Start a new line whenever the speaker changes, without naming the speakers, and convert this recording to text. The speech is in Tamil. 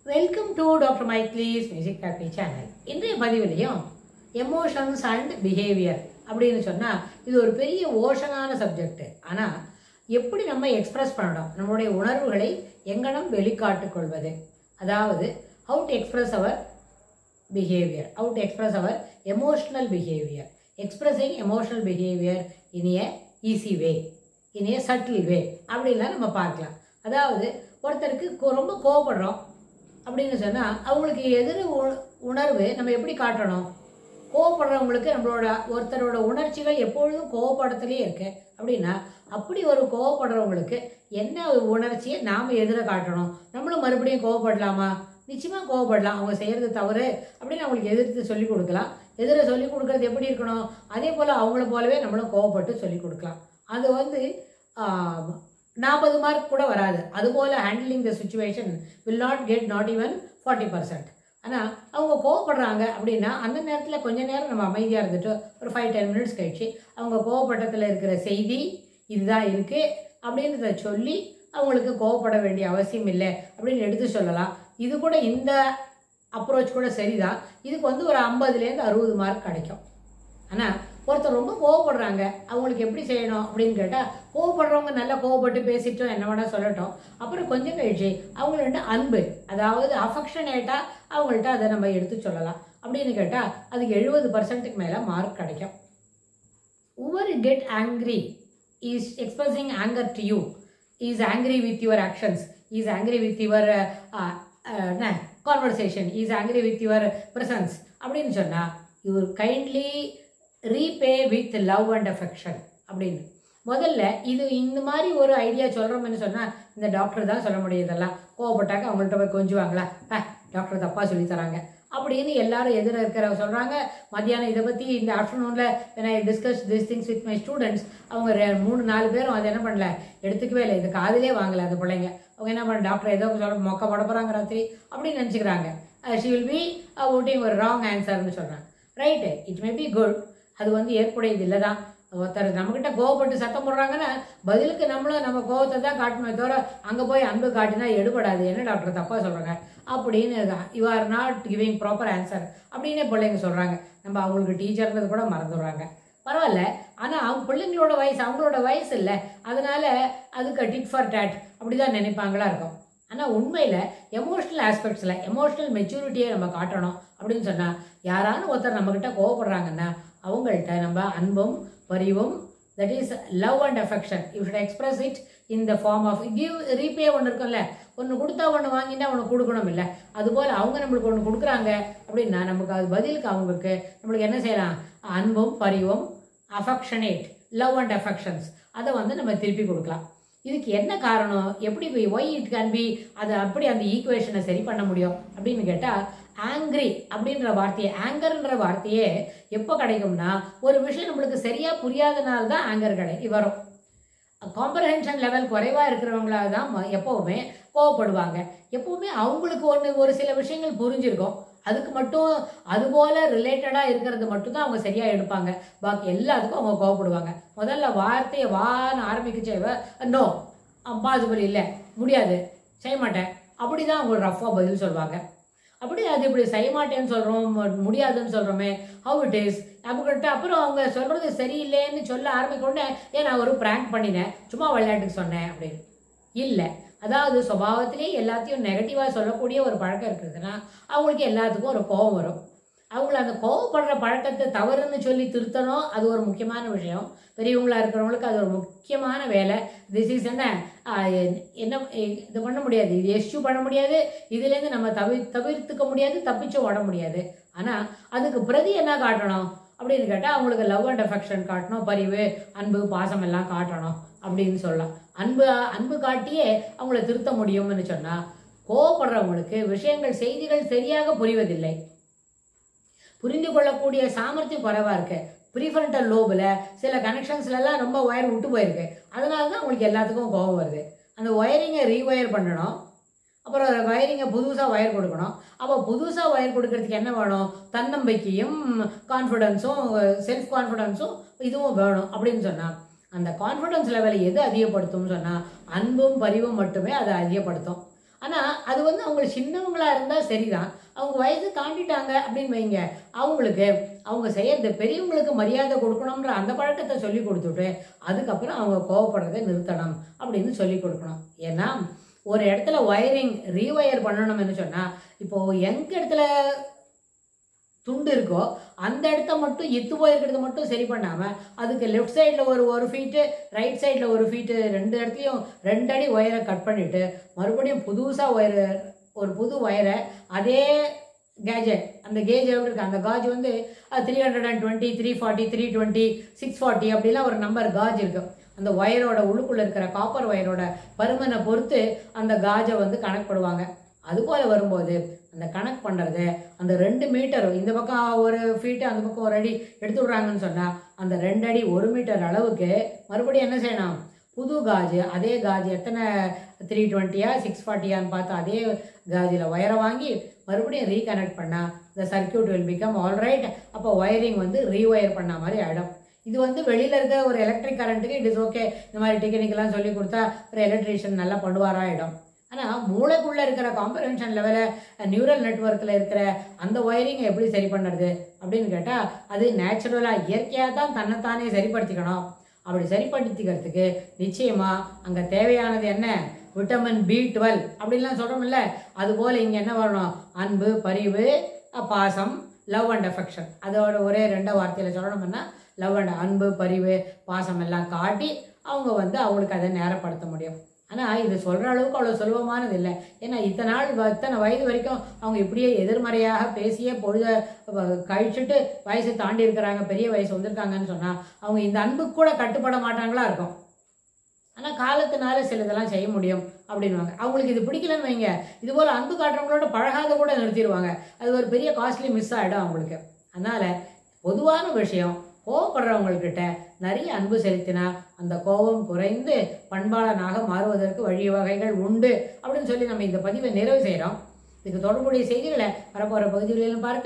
வெல்கம் டு டாக்டர் மைக்லீஸ் மியூசிக் தெரப்பி சேனல். இன்றைய பதிவிலையும் எமோஷன்ஸ் அண்ட் பிஹேவியர் அப்படின்னு சொன்னால் இது ஒரு பெரிய ஓஷனான சப்ஜெக்ட். ஆனால் எப்படி நம்ம எக்ஸ்பிரஸ் பண்ணணும், நம்மளுடைய உணர்வுகளை எங்கனம் வெளிக்காட்டு கொள்வது, அதாவது how to express our behaviour, how to express our emotional behaviour, expressing emotional behaviour in a easy way, in a subtle way அப்படின்லாம் நம்ம பார்க்கலாம். அதாவது ஒருத்தருக்கு ரொம்ப கோவப்படுறோம் அப்படின்னு சொன்னால் அவங்களுக்கு எதிர் உணர்வு நம்ம எப்படி காட்டணும். கோவப்படுறவங்களுக்கு நம்மளோட ஒருத்தரோட உணர்ச்சிகள் எப்பொழுதும் கோவப்படத்துலேயே இருக்கு அப்படின்னா அப்படி ஒரு கோவப்படுறவங்களுக்கு என்ன ஒரு உணர்ச்சியை நாம் எதிர காட்டணும். நம்மளும் மறுபடியும் கோவப்படலாமா? நிச்சயமாக கோவப்படலாம். அவங்க செய்கிறது தவறு அப்படின்னு அவங்களுக்கு எதிர்த்து சொல்லிக் கொடுக்கலாம். எதிர சொல்லிக் கொடுக்கறது எப்படி இருக்கணும், அதே போல் அவங்கள போலவே நம்மளும் கோவப்பட்டு சொல்லிக் கொடுக்கலாம். அது 40 மார்க் கூட வராது. அதுபோல் handling the situation will not get not even 40%. ஆனால் அவங்க கோவப்படுறாங்க அப்படின்னா அந்த நேரத்தில் கொஞ்ச நேரம் நம்ம அமைதியாக இருந்துட்டு ஒரு 5-10 மினிட்ஸ் கழிச்சு அவங்க கோவப்பட்டத்தில் இருக்கிற செய்தி இதுதான் இருக்குது அப்படின்றத சொல்லி அவங்களுக்கு கோவப்பட வேண்டிய அவசியம் இல்லை அப்படின்னு எடுத்து சொல்லலாம். இது கூட இந்த அப்ரோச் கூட சரிதான். இதுக்கு ஒரு 50லேருந்து 60 மார்க் கிடைக்கும். ஆனால் ஒருத்தர் ரொம்ப கோவப்படுறாங்க, அவங்களுக்கு எப்படி செய்யணும் அப்படின்னு கேட்டால், கோவப்படுறவங்க நல்லா கோவப்பட்டு பேசிட்டோம், என்ன வேணால் சொல்லட்டும். அப்புறம் கொஞ்சம் கழிச்சு அவங்கள்ட்ட அன்பு, அதாவது அஃபெக்ஷனேட்டாக அவங்கள்ட்ட அதை நம்ம எடுத்து சொல்லலாம். அப்படின்னு கேட்டால் அதுக்கு 70%க்கு மேலே மார்க் கிடைக்கும். whoever get angry is expressing anger to you, is angry with your actions, is angry with your conversation, is angry with your presence அப்படின்னு சொன்னால் you kindly repay with love and affection அப்படின்னு முதல்ல இந்த மாதிரி ஒரு ஐடியா சொல்கிறோம்னு சொன்னால் இந்த டாக்டர் தான் சொல்ல முடியும். இதெல்லாம் கோவப்பட்டாக்க அவங்கள்ட்ட போய் கொஞ்சுவாங்களா, டாக்டர் தப்பாக சொல்லி தராங்க அப்படின்னு எல்லாரும் எதிர இருக்கிறவங்க சொல்கிறாங்க. மத்தியானம் இதை பற்றி இந்த ஆஃப்டர்நூனில் when I discuss these things with my students, அவங்க 3-4 பேரும் அதை என்ன பண்ணல, எடுத்துக்கவே இல்லை, இது காதிலே வாங்கலை அந்த பிள்ளைங்க. அவங்க என்ன பண்ண, டாக்டர் ஏதோ சொல்ல மொக்க பட போகிறாங்க ராத்திரி அப்படின்னு நினச்சிக்கிறாங்க. she will be voting ஒரு ராங் ஆன்சர்னு சொல்கிறாங்க. Right, it may be good. அது ஏற்புடையது இல்லை தான். ஒருத்தர் நம்மக்கிட்ட கோவப்பட்டு சத்தம் போடுறாங்கன்னா பதிலுக்கு நம்மளும் நம்ம கோவத்தை தான் காட்டணுமே தவிர அங்கே போய் அன்பு காட்டினா எடுபடாது. என்ன டாக்டர் தப்பாக சொல்கிறாங்க அப்படின்னு, you are not giving proper answer அப்படின்னே பிள்ளைங்க சொல்கிறாங்க. நம்ம அவங்களுக்கு டீச்சர்ன்றது கூட மறந்துடுறாங்க. பரவாயில்ல, ஆனால் அவங்க பிள்ளைங்களோட வயசு அவங்களோட வயசு இல்லை, அதனால் அதுக்கு டிட் ஃபார் டேட் அப்படி தான் நினைப்பாங்களா இருக்கும். ஆனால் உண்மையில் எமோஷ்னல் ஆஸ்பெக்ட்ஸில் எமோஷ்னல் மெச்சூரிட்டியை நம்ம காட்டணும். அப்படின்னு சொன்னால் யாராலும் ஒருத்தர் நம்மக்கிட்ட கோவப்படுறாங்கன்னா அவங்கள்ட்ட நம்ம அன்பும் பரிவும், that is love and affection, you should express it in the form of give repay. ஒன்று இருக்கும்ல, ஒன்று கொடுத்தா ஒன்று வாங்கினா ஒன்று கொடுக்கணும் இல்லை, அதுபோல் அவங்க நம்மளுக்கு ஒன்று கொடுக்குறாங்க அப்படின்னா நமக்கு அது பதிலுக்கு அவங்களுக்கு நம்மளுக்கு என்ன செய்யலாம், அன்பும் பரிவும், அஃபெக்ஷனேட், லவ் அண்ட் அஃபெக்ஷன்ஸ் அதை நம்ம திருப்பி கொடுக்கலாம். இதுக்கு என்ன காரணம், எப்படி ஒய் இட் கேன் பி, அதை அப்படி அந்த ஈக்குவேஷனை சரி பண்ண முடியும் அப்படின்னு கேட்டால், ஆங்க்ரி அப்படின்ற வார்த்தையை, ஆங்கர்ன்ற வார்த்தையே எப்போ கிடைக்கும்னா ஒரு விஷயம் நம்மளுக்கு சரியாக புரியாதனால தான் ஆங்கர் வரும். காம்ப்ரஹென்ஷன் லெவல் குறைவாக இருக்கிறவங்களாக தான் எப்போவுமே கோவப்படுவாங்க. எப்போவுமே அவங்களுக்கு ஒரு சில விஷயங்கள் புரிஞ்சிருக்கும், அதுக்கு மட்டும் அதுபோல் ரிலேட்டடாக இருக்கிறது மட்டும்தான் அவங்க சரியாக எடுப்பாங்க. பாக்கி எல்லாத்துக்கும் அவங்க கோவப்படுவாங்க. முதல்ல வார்த்தையை வான்னு ஆரம்பிக்கச்சேவ நோ, பாசிபிள் இல்லை, முடியாது, செய்ய மாட்டேன், அப்படி தான் அவங்க ரஃபாக பதில் சொல்லுவாங்க. அப்படி அது இப்படி செய்ய மாட்டேன்னு சொல்கிறோம், முடியாதுன்னு சொல்கிறோமே, ஹவு இட் இஸ் அப்படின்ட்டு அப்புறம் அவங்க சொல்கிறது சரியில்லைன்னு சொல்ல ஆரம்பிக்கொண்டே, நான் ஒரு ப்ராங்க் பண்ணினேன், சும்மா விளையாட்டுக்கு சொன்னேன் அப்படின்னு இல்லை. அதாவது சுபாவத்திலே எல்லாத்தையும் நெகட்டிவாக சொல்லக்கூடிய ஒரு பழக்கம் இருக்குதுன்னா அவங்களுக்கு எல்லாத்துக்கும் ஒரு கோபம் வரும். அவங்கள அந்த கோவப்படுற பழக்கத்தை தவறுன்னு சொல்லி திருத்தணும், அது ஒரு முக்கியமான விஷயம். பெரியவங்களாக இருக்கிறவங்களுக்கு அது ஒரு முக்கியமான வேலை. திஸ் இஸ் என்ன இது பண்ண முடியாது, இது எஸ்யூ பண்ண முடியாது, இதுலேருந்து நம்ம தவிர்த்துக்க முடியாது, தப்பிச்சும் ஓட முடியாது. ஆனால் அதுக்கு பிரதி என்ன காட்டணும் அப்படின்னு கேட்டால் அவங்களுக்கு லவ் அண்ட் அஃபெக்ஷன் காட்டணும், பரிவு, அன்பு, பாசம் எல்லாம் காட்டணும் அப்படின்னு சொல்லலாம். அன்பு காட்டியே அவங்கள திருத்த முடியும்னு சொன்னால், கோவப்படுறவங்களுக்கு விஷயங்கள் செய்திகள் சரியாக புரிவதில்லை, புரிந்து கொள்ளக்கூடிய சாமர்த்தியம் குறைவாக இருக்கு. ப்ரீஃப்ரண்டல் லோபில் சில கனெக்ஷன்ஸ்லாம் ரொம்ப ஒயர் விட்டு போயிருக்கு. அதனால தான் அவங்களுக்கு எல்லாத்துக்கும் கோபம் வருது. அந்த ஒயரிங்கை ரீஒயர் பண்ணணும், அப்புறம் ஒயரிங்கை புதுசாக ஒயர் கொடுக்கணும். அப்போ புதுசாக ஒயர் கொடுக்கறதுக்கு என்ன வேணும், தன்னம்பிக்கையும் கான்ஃபிடென்ஸும் செல்ஃப் கான்ஃபிடென்ஸும் இதுவும் வேணும். அப்படின்னு சொன்னால் அந்த கான்ஃபிடென்ஸ் லெவலை எது அதிகப்படுத்தும்னு சொன்னால் அன்பும் பரிவும் மட்டுமே அதை அதிகப்படுத்தும். ஆனால் அது வந்து அவங்க சின்னவங்களா இருந்தால் சரிதான். அவங்க வயசு தாண்டிட்டாங்க அப்படின்னு வைங்க, அவங்களுக்கு அவங்க செய்யறது பெரியவங்களுக்கு மரியாதை கொடுக்கணுன்ற அந்த பழக்கத்தை சொல்லி கொடுத்துட்டு அதுக்கப்புறம் அவங்க கோவப்படுறதை நிறுத்தணும் அப்படின்னு சொல்லி கொடுக்கணும். ஏன்னா ஒரு இடத்துல ஒயரிங் ரீவயர் பண்ணணும்னு சொன்னால், இப்போது எங்க இடத்துல துண்டு இருக்கோ அந்த இடத்த மட்டும் எத்து போயிருக்கிறது மட்டும் சரி பண்ணாமல் அதுக்கு லெஃப்ட் சைடில் ஒரு ஃபீட்டு, ரைட் சைடில் ஒரு ஃபீட்டு, 2 இடத்துலையும் 2 அடி ஒயரை கட் பண்ணிவிட்டு மறுபடியும் புதுசாக ஒரு புது ஒயரை அதே கேஜெட், அந்த கேஜ் எப்படி இருக்குது, அந்த காஜ் வந்து 320, 340, 320, 640 அப்படிலாம் ஒரு நம்பர் காஜ் இருக்குது. அந்த ஒயரோட உள்ளுக்குள்ளே இருக்கிற காப்பர் ஒயரோட பருமனை பொறுத்து அந்த காஜை வந்து கணக்குப்படுவாங்க. அதுபோல் வரும்போது அந்த கணக்கு பண்ணுறது அந்த 2 மீட்டர் இந்த பக்கம் ஒரு ஃபீட்டு அந்த பக்கம் ஒரு அடி எடுத்து விட்றாங்கன்னு சொன்னால் அந்த 2 அடி 1 மீட்டர் அளவுக்கு மறுபடியும் என்ன செய்யணும், புது காஜு, அதே காஜ் எத்தனை 320யா 640யான்னு பார்த்து அதே காஜில் ஒயரை வாங்கி மறுபடியும் ரீகனெக்ட் பண்ணால் இந்த சர்க்கியூட் வில் பிகம் ஆல்ரைட். அப்போ ஒயரிங் வந்து ரீஒயர் பண்ண மாதிரி ஆகிடும். இது வந்து வெளியில் இருக்க ஒரு எலக்ட்ரிக் கரண்ட்டுக்கு இட் இஸ் ஓகே, இந்த மாதிரி டெக்னிக்கெலாம் சொல்லி கொடுத்தா ஒரு எலக்ட்ரீஷியன் நல்லா பண்ணுவாராயிடும். ஆனால் மூளைக்குள்ளே இருக்கிற காம்ப்ரஹென்ஷன் லெவலில் நியூரல் நெட்ஒர்க்கில் இருக்கிற அந்த ஒயரிங்கை எப்படி சரி பண்ணுறது அப்படின்னு கேட்டால் அது நேச்சுரலாக இயற்கையாக தான் தன்னைத்தானே சரிப்படுத்திக்கணும். அப்படி சரிப்படுத்திக்கிறதுக்கு நிச்சயமாக அங்கே தேவையானது என்ன, விட்டமின் B12 அப்படின்லாம் சொல்கிறோம்ல, அதுபோல் இங்கே என்ன வரணும், அன்பு, பரிவு, பாசம், லவ் அண்ட் அஃபெக்ஷன். அதோட ஒரே 2 வார்த்தையில் சொல்லணும்னா லவ் அண்ட் அன்பு, பரிவு, பாசம் எல்லாம் காட்டி அவங்க வந்து அவங்களுக்கு அதை நேரப்படுத்த முடியும். ஆனால் இது சொல்கிற அளவுக்கு அவ்வளோ சுலபமானது இல்லை. ஏன்னா இத்தனை வயது வரைக்கும் அவங்க இப்படியே எதிர்மறையாக பேசியே பொழுத கழிச்சுட்டு வயசு தாண்டி இருக்கிறாங்க, பெரிய வயசு வந்திருக்காங்கன்னு சொன்னால் அவங்க இந்த அன்புக்கு கூட கட்டுப்பட மாட்டாங்களா இருக்கும். ஆனால் காலத்தினால சிலதெல்லாம் செய்ய முடியும் அப்படின்வாங்க. அவங்களுக்கு இது பிடிக்கலன்னு வைங்க, இதுபோல் அன்பு காட்டுறவங்களோட பழகாத கூட நிறுத்திடுவாங்க. அது ஒரு பெரிய காஸ்ட்லி மிஸ் ஆகிடும் அவங்களுக்கு. அதனால் பொதுவான விஷயம், கோவப்படுறவங்கக்கிட்ட நிறைய அன்பு செலுத்தினா அந்த கோபம் குறைந்து பண்பாளனாக மாறுவதற்கு வழிவகைகள் உண்டு அப்படின்னு சொல்லி நம்ம இந்த பதிவை நிறைவு செய்கிறோம். இதுக்கு தொடர்புடைய செய்திகளை வரப்போகிற பகுதிகளிலும் பார்க்கலாம்.